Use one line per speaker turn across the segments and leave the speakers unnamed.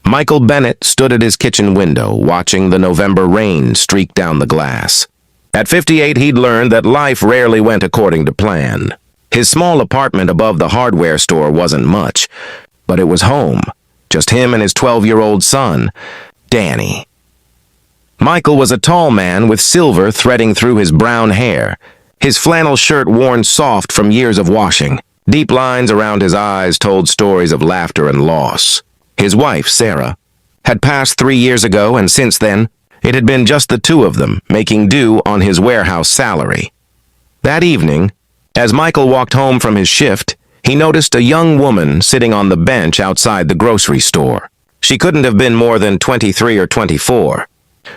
Michael Bennett stood at his kitchen window, watching the November rain streak down the glass. At 58, he'd learned that life rarely went according to plan. His small apartment above the hardware store wasn't much, but it was home. Just him and his 12-year-old son, Danny. Michael was a tall man with silver threading through his brown hair, his flannel shirt worn soft from years of washing. Deep lines around his eyes told stories of laughter and loss. His wife, Sarah, had passed 3 years ago, and since then, it had been just the two of them, making do on his warehouse salary. That evening, as Michael walked home from his shift, he noticed a young woman sitting on the bench outside the grocery store. She couldn't have been more than 23 or 24.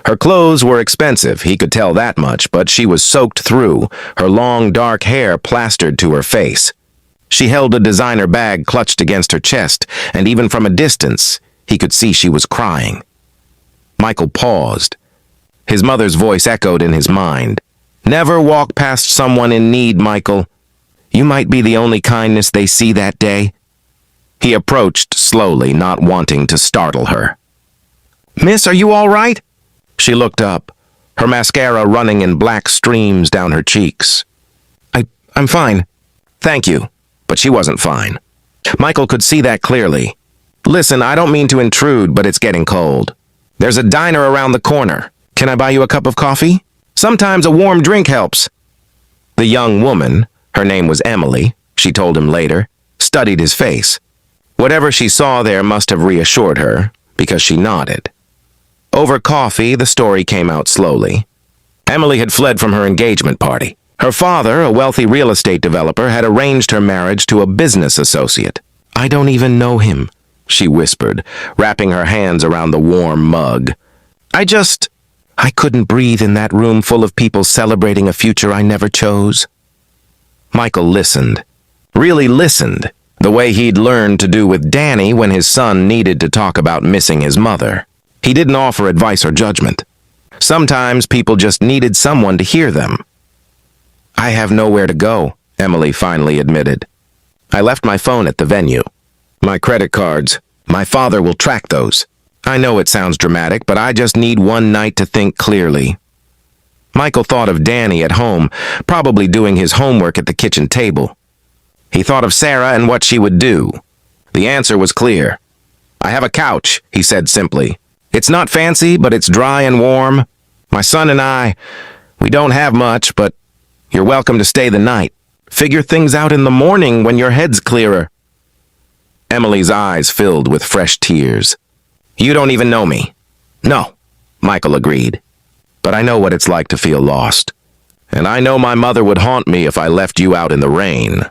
Her clothes were expensive, he could tell that much, but she was soaked through, her long dark hair plastered to her face. She held a designer bag clutched against her chest, and even from a distance, he could see she was crying. Michael paused. His mother's voice echoed in his mind. "Never walk past someone in need, Michael. You might be the only kindness they see that day." He approached slowly, not wanting to startle her. "Miss, are you all right?" She looked up, her mascara running in black streams down her cheeks. I'm fine. Thank you." But she wasn't fine. Michael could see that clearly. "Listen, I don't mean to intrude, but it's getting cold. There's a diner around the corner. Can I buy you a cup of coffee? Sometimes a warm drink helps." The young woman, her name was Emily, she told him later, studied his face. Whatever she saw there must have reassured her, because she nodded. Over coffee, the story came out slowly. Emily had fled from her engagement party. Her father, a wealthy real estate developer, had arranged her marriage to a business associate. "I don't even know him," she whispered, wrapping her hands around the warm mug. I couldn't breathe in that room full of people celebrating a future I never chose." Michael listened. Really listened, the way he'd learned to do with Danny when his son needed to talk about missing his mother. He didn't offer advice or judgment. Sometimes people just needed someone to hear them. "I have nowhere to go," Emily finally admitted. "I left my phone at the venue. My credit cards. My father will track those. I know it sounds dramatic, but I just need one night to think clearly." Michael thought of Danny at home, probably doing his homework at the kitchen table. He thought of Sarah and what she would do. The answer was clear. "I have a couch," he said simply. "It's not fancy, but it's dry and warm. My son and we don't have much, but you're welcome to stay the night. Figure things out in the morning when your head's clearer." Emily's eyes filled with fresh tears. "You don't even know me." "No," Michael agreed. "But I know what it's like to feel lost. And I know my mother would haunt me if I left you out in the rain."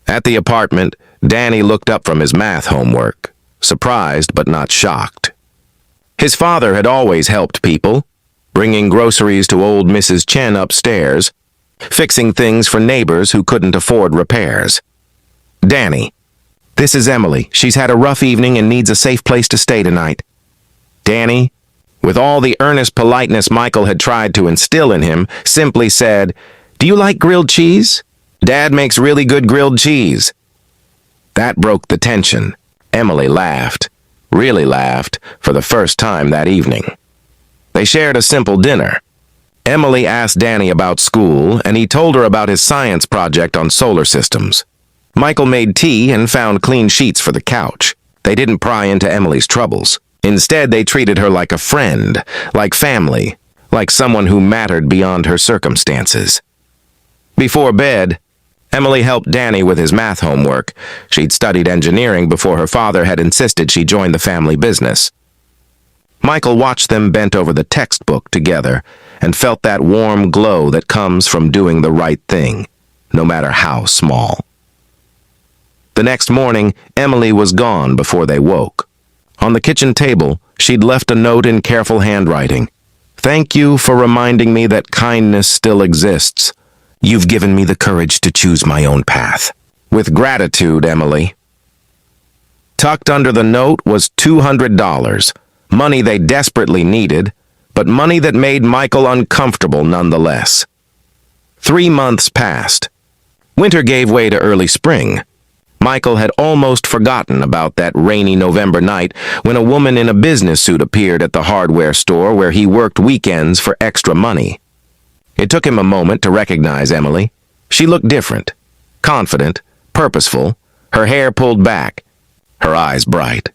At the apartment, Danny looked up from his math homework, surprised but not shocked. His father had always helped people, bringing groceries to old Mrs. Chen upstairs, fixing things for neighbors who couldn't afford repairs. "Danny, this is Emily. She's had a rough evening and needs a safe place to stay tonight." Danny, with all the earnest politeness Michael had tried to instill in him, simply said, "Do you like grilled cheese? Dad makes really good grilled cheese." That broke the tension. Emily laughed, really laughed, for the first time that evening. They shared a simple dinner. Emily asked Danny about school, and he told her about his science project on solar systems. Michael made tea and found clean sheets for the couch. They didn't pry into Emily's troubles. Instead, they treated her like a friend, like family, like someone who mattered beyond her circumstances. Before bed, Emily helped Danny with his math homework. She'd studied engineering before her father had insisted she join the family business. Michael watched them bent over the textbook together and felt that warm glow that comes from doing the right thing, no matter how small. The next morning, Emily was gone before they woke. On the kitchen table, she'd left a note in careful handwriting. "Thank you for reminding me that kindness still exists. You've given me the courage to choose my own path. With gratitude, Emily." Tucked under the note was $200, money they desperately needed, but money that made Michael uncomfortable nonetheless. 3 months passed. Winter gave way to early spring. Michael had almost forgotten about that rainy November night when a woman in a business suit appeared at the hardware store where he worked weekends for extra money. It took him a moment to recognize Emily. She looked different, confident, purposeful, her hair pulled back, her eyes bright.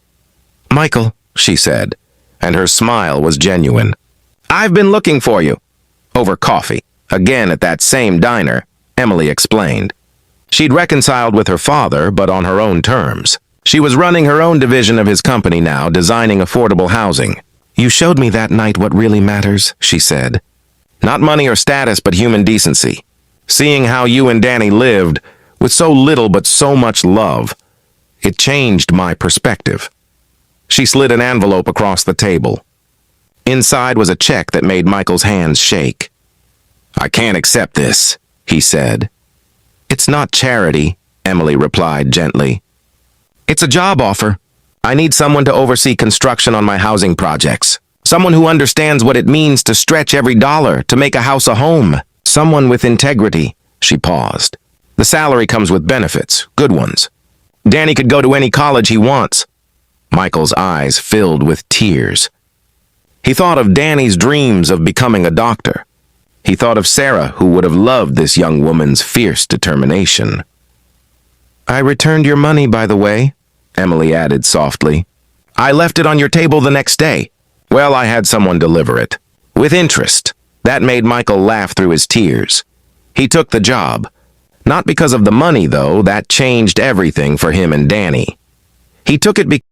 "Michael," she said, and her smile was genuine. "I've been looking for you." Over coffee, again at that same diner, Emily explained. She'd reconciled with her father, but on her own terms. She was running her own division of his company now, designing affordable housing. "You showed me that night what really matters," she said. "Not money or status, but human decency. Seeing how you and Danny lived, with so little but so much love, it changed my perspective." She slid an envelope across the table. Inside was a check that made Michael's hands shake. "I can't accept this," he said. "It's not charity," Emily replied gently. "It's a job offer. I need someone to oversee construction on my housing projects. Someone who understands what it means to stretch every dollar to make a house a home. Someone with integrity." She paused. "The salary comes with benefits, good ones. Danny could go to any college he wants." Michael's eyes filled with tears. He thought of Danny's dreams of becoming a doctor. He thought of Sarah, who would have loved this young woman's fierce determination. "I returned your money, by the way," Emily added softly. "I left it on your table the next day." "Well, I had someone deliver it. With interest." That made Michael laugh through his tears. He took the job. Not because of the money, though. That changed everything for him and Danny. He took it because